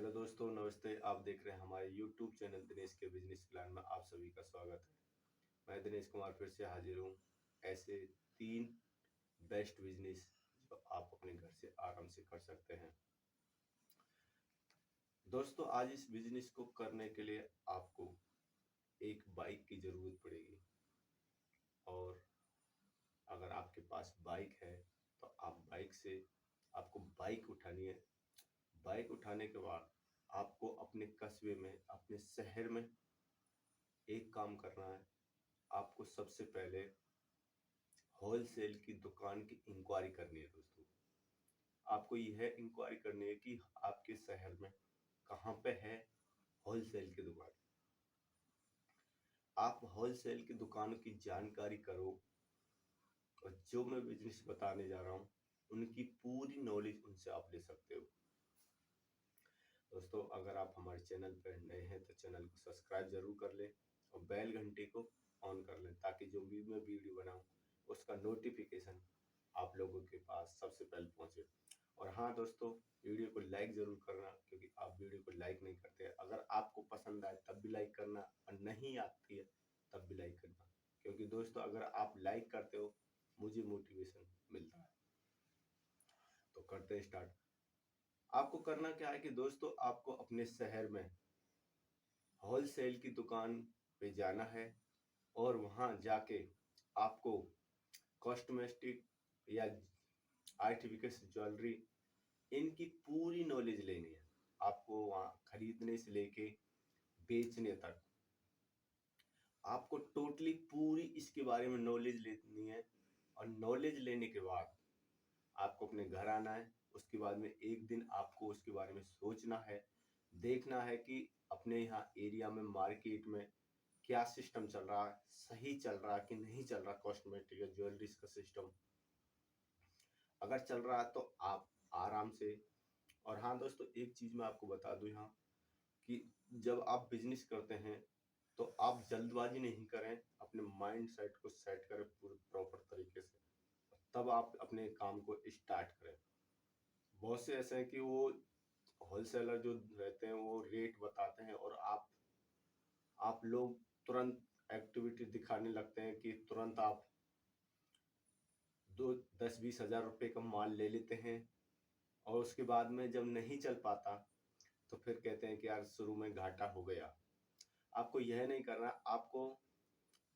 Hello दोस्तों, नमस्ते। आप देख रहे हैं हमारे यूट्यूब चैनल दिनेश के बिजनेस प्लान में आप सभी का स्वागत है। मैं दिनेश कुमार फिर से हाजिर हूँ ऐसे 3 बेस्ट बिजनेस जो आप अपने घर से आराम से कर सकते हैं। दोस्तों, आज इस बिजनेस को करने के लिए आपको एक बाइक की ज़रूरत पड़ेगी और अगर आपके पास बाइक है तो आप बाइक से आपको बाइक उठानी है। बाइक उठाने के बाद आपको अपने कस्बे में, अपने शहर में एक काम करना है। आपको सबसे पहले होलसेल की दुकान की इंक्वायरी करनी है दोस्तों। आपको यह इंक्वायरी करनी है कि आपके शहर में कहाँ पे है होलसेल की दुकान। आप होलसेल की दुकानों की जानकारी करो और जो मैं बिजनेस बताने जा रहा हूँ उनकी पूरी नॉलेज उनसे आप ले सकते हो। दोस्तों, अगर आप हमारे चैनल पर नए हैं तो चैनल को सब्सक्राइब जरूर कर लें और बेल घंटे को ऑन कर लें ताकि जो भी मैं वीडियो बनाऊं उसका नोटिफिकेशन आप लोगों के पास सबसे पहले पहुंचे। और हाँ दोस्तों, वीडियो को लाइक जरूर करना क्योंकि आप वीडियो को लाइक नहीं करते। अगर आपको पसंद आए तब भी लाइक करना और नहीं आती है तब भी लाइक करना, क्योंकि दोस्तों अगर आप लाइक करते हो मुझे मोटिवेशन मिलता है। तो करते हैं स्टार्ट। आपको करना क्या है कि दोस्तों आपको अपने शहर में होलसेल की दुकान पे जाना है और वहां जाके आपको कॉस्मेटिक या आर्टिफिशियल ज्वेलरी इनकी पूरी नॉलेज लेनी है। आपको वहां खरीदने से लेके बेचने तक आपको टोटली पूरी इसके बारे में नॉलेज लेनी है। और नॉलेज लेने के बाद आपको अपने घर आना है। उसके बाद में एक दिन आपको उसके बारे में सोचना है, देखना है कि अपने यहाँ एरिया में, मार्केट में क्या सिस्टम चल रहा है, सही चल रहा है कि नहीं चल रहा। कॉस्मेटिक या ज्वेलरीज का सिस्टम अगर चल रहा है तो आप आराम से। और हाँ दोस्तों, एक चीज मैं आपको बता दूं यहाँ कि जब आप बिजनेस करते हैं तो आप जल्दबाजी नहीं करें, अपने माइंड सेट को सेट करें पूरे प्रॉपर तरीके से, तब आप अपने काम को स्टार्ट करें। बहुत से ऐसे हैं कि वो होलसेलर जो रहते हैं वो रेट बताते हैं और आप लोग तुरंत एक्टिविटी दिखाने लगते हैं कि तुरंत आप दो 10-20 हज़ार रुपए का माल ले लेते हैं और उसके बाद में जब नहीं चल पाता तो फिर कहते हैं कि यार शुरू में घाटा हो गया। आपको यह नहीं करना। आपको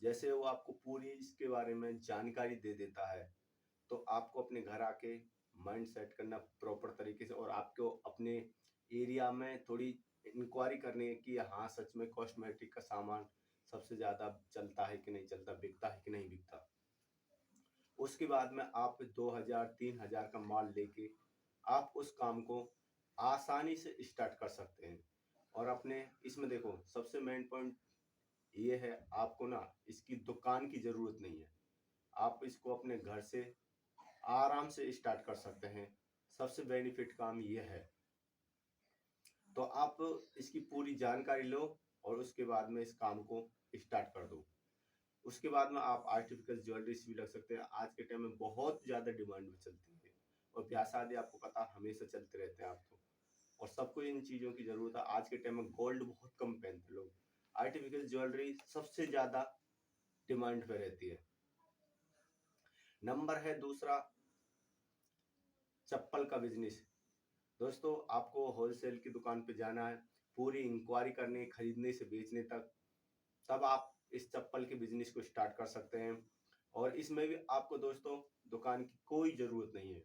जैसे वो आपको पूरी इसके बारे में जानकारी दे देता है तो आपको अपने घर आके माइंड सेट करना प्रॉपर तरीके से और आपको अपने एरिया में थोड़ी इंक्वायरी करनी है कि हाँ सच में कॉस्मेटिक का सामान सबसे ज़्यादा चलता है कि नहीं चलता, बिकता है कि नहीं बिकता। उसके बाद में आप 2,000-3,000 का माल लेके आप उस काम को आसानी से स्टार्ट कर सकते हैं। और अपने इसमें देखो सबसे मेन पॉइंट ये है, आपको ना इसकी दुकान की ज़रूरत नहीं है। आप इसको अपने घर से आराम से स्टार्ट कर सकते हैं। सबसे बेनिफिट काम ये है। तो आप इसकी पूरी जानकारी लो और उसके बाद में इस काम को स्टार्ट कर दो। उसके बाद में आप आर्टिफिशियल ज्वेलरीज भी रख सकते हैं। आज के टाइम में बहुत ज़्यादा डिमांड में चलती है और ब्याह शादी आपको पता हमेशा चलते रहते हैं आप तो। और सबको इन चीज़ों की ज़रूरत है। आज के टाइम में गोल्ड बहुत कम पहनते हैं लोग, आर्टिफिशियल ज्वेलरी सबसे ज़्यादा डिमांड पे रहती है। नंबर है दूसरा, चप्पल का बिजनेस। दोस्तों आपको होलसेल की दुकान पे जाना है, पूरी इंक्वायरी करनी है खरीदने से बेचने तक, तब आप इस चप्पल के बिजनेस को स्टार्ट कर सकते हैं। और इसमें भी आपको दोस्तों दुकान की कोई ज़रूरत नहीं है।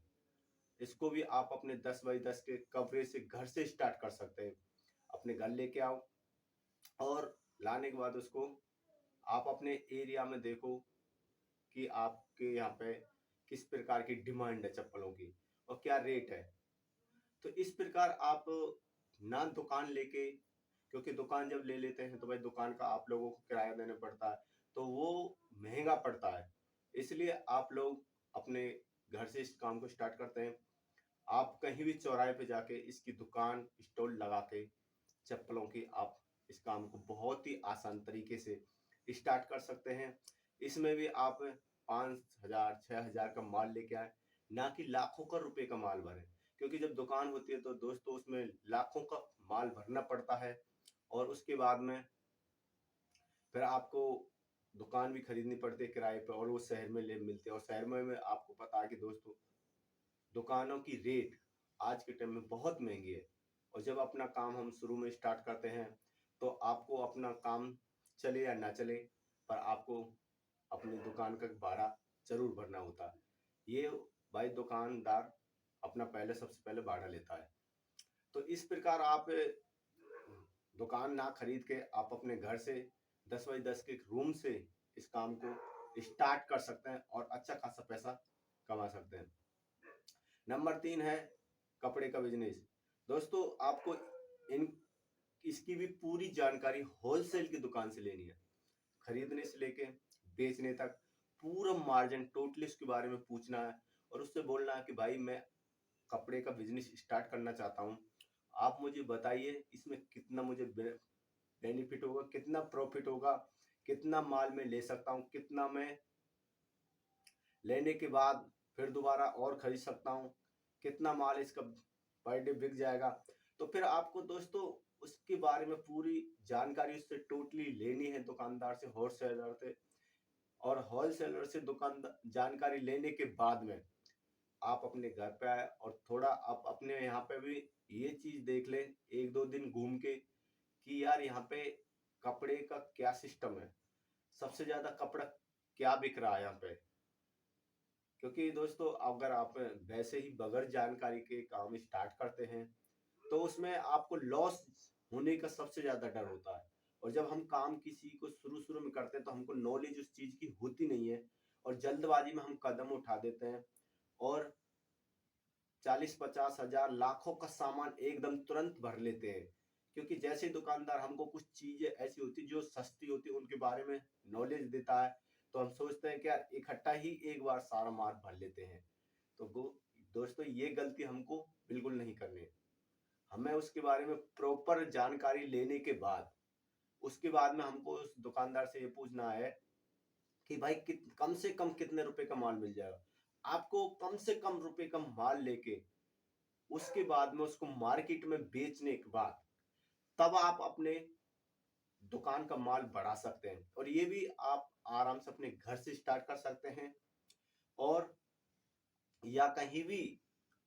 इसको भी आप अपने 10x10 के कवरेज से घर से स्टार्ट कर सकते हैं। अपने घर लेके आओ और लाने के बाद उसको आप अपने एरिया में देखो कि आपके यहाँ पे किस प्रकार की डिमांड है चप्पलों की और क्या रेट है। तो इस प्रकार आप ना दुकान लेके, क्योंकि दुकान जब ले लेते हैं तो भाई दुकान का आप लोगों को किराया देना पड़ता है तो वो महंगा पड़ता है। इसलिए आप लोग अपने घर से इस काम को स्टार्ट करते हैं। आप कहीं भी चौराहे पे जाके इसकी दुकान स्टॉल लगा के चप्पलों की आप इस काम को बहुत ही आसान तरीके से स्टार्ट कर सकते हैं। इसमें भी आप 5,000-6,000 का माल लेके आए, ना कि लाखों का रुपए का माल भरें। क्योंकि जब दुकान होती है तो दोस्तों उसमें लाखों का माल भरना पड़ता है और उसके बाद में फिर आपको दुकान भी खरीदनी पड़ती है किराए पे और वो शहर में ले मिलते हैं और शहर में आपको पता है कि दोस्तों दुकानों की रेट आज के टाइम में बहुत महंगी है। और जब अपना काम हम शुरू में स्टार्ट करते हैं तो आपको अपना काम चले या ना चले पर आपको अपनी दुकान का भाड़ा जरूर भरना होता है। ये भाई दुकानदार अपना पहले सबसे पहले भाड़ा लेता है। तो इस प्रकार आप दुकान ना खरीद के आप अपने घर से 10 बाई 10 के रूम से इस काम को स्टार्ट कर सकते हैं और अच्छा खासा पैसा कमा सकते हैं। नंबर 3 है कपड़े का बिजनेस। दोस्तों आपको इन इसकी भी पूरी जानकारी होलसेल की दुकान से लेनी है। खरीदने से लेके बेचने तक पूरा मार्जिन टोटली उसके बारे में पूछना है और उससे बोलना है कि भाई मैं कपड़े का बिजनेस स्टार्ट करना चाहता हूँ। आप मुझे बताइए इसमें कितना मुझे बेनिफिट होगा, कितना प्रॉफिट होगा, कितना माल मैं ले सकता हूँ, कितना मैं लेने के बाद फिर दोबारा और खरीद सकता हूँ, कितना माल इसका पर डे बिक जाएगा। तो फिर आपको दोस्तों उसके बारे में पूरी जानकारी उससे टोटली लेनी है दुकानदार से, होलसेलर से। और होलसेलर से दुकान जानकारी लेने के बाद में आप अपने घर पे आए और थोड़ा आप अपने यहाँ पे भी ये चीज देख लें 1-2 दिन घूम के कि यार यहाँ पे कपड़े का क्या सिस्टम है, सबसे ज्यादा कपड़ा क्या बिक रहा है यहाँ पे। क्योंकि दोस्तों अगर आप वैसे ही बगैर जानकारी के काम स्टार्ट करते हैं तो उसमें आपको लॉस होने का सबसे ज्यादा डर होता है। और जब हम काम किसी को शुरू शुरू में करते हैं तो हमको नॉलेज उस चीज की होती नहीं है और जल्दबाजी में हम कदम उठा देते हैं और 40-50 हजार लाखों का सामान एकदम तुरंत भर लेते हैं। क्योंकि जैसे दुकानदार हमको कुछ चीजें ऐसी होती जो सस्ती होती उनके बारे में नॉलेज देता है तो हम सोचते हैं कि यार इकट्ठा ही एक बार सारा माल भर लेते हैं। तो दोस्तों ये गलती हमको बिल्कुल नहीं करनी है। हमें उसके बारे में प्रॉपर जानकारी लेने के बाद उसके बाद में हमको उस दुकानदार से ये पूछना है कि भाई कम से कम कितने रुपए का माल मिल जाएगा। आपको कम से कम रुपए का माल लेके उसके बाद में उसको मार्केट में बेचने के बाद तब आप अपने दुकान का माल बढ़ा सकते हैं और ये भी आप आराम से अपने घर से स्टार्ट कर सकते हैं। और या कहीं भी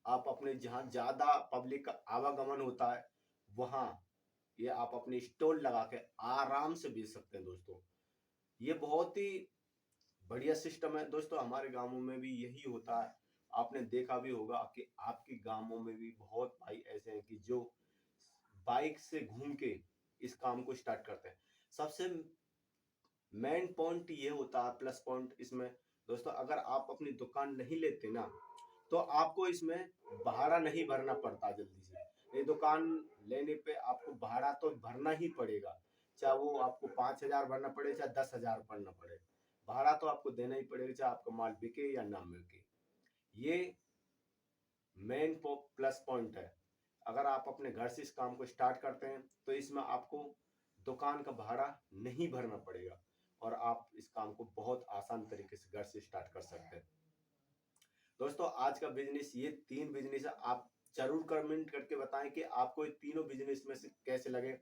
आप अपने जहां ज्यादा पब्लिक का आवागमन होता है वहां ये आप अपने स्टॉल लगा के आराम से बेच सकते हैं। दोस्तों ये बहुत ही बढ़िया सिस्टम है। दोस्तों हमारे गांवों में भी यही होता है। आपने देखा भी होगा कि आपके गांवों में भी बहुत भाई ऐसे हैं कि जो बाइक से घूम के इस काम को स्टार्ट करते हैं। सबसे मेन पॉइंट ये होता है, प्लस पॉइंट इसमें दोस्तों, अगर आप अपनी दुकान नहीं लेते ना तो आपको इसमें भाड़ा नहीं भरना पड़ता जल्दी से। ये दुकान लेने पे आपको भाड़ा तो भरना ही पड़ेगा, चाहे वो आपको 5 हजार भरना पड़े चाहे 10 हजार भरना पड़े, भाड़ा तो आपको देना ही पड़ेगा चाहे आपका माल बिके या ना बिके। ये मेन प्लस पॉइंट है। अगर आप अपने घर से इस काम को स्टार्ट करते हैं तो इसमें आपको दुकान का भाड़ा नहीं भरना पड़ेगा और आप इस काम को बहुत आसान तरीके से घर से स्टार्ट कर सकते हैं। दोस्तों आज का बिजनेस, ये 3 बिजनेस है। आप जरूर कमेंट करके बताएं कि आपको ये तीनों बिजनेस में से कैसे लगे।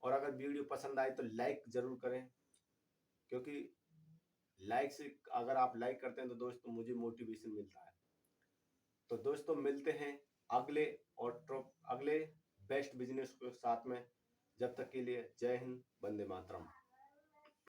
और अगर वीडियो पसंद आए तो लाइक जरूर करें, क्योंकि लाइक से, अगर आप लाइक करते हैं तो दोस्तों मुझे मोटिवेशन मिलता है। तो दोस्तों मिलते हैं अगले अगले बेस्ट बिजनेस के साथ में। जब तक के लिए जय हिंद, वंदे मातरम।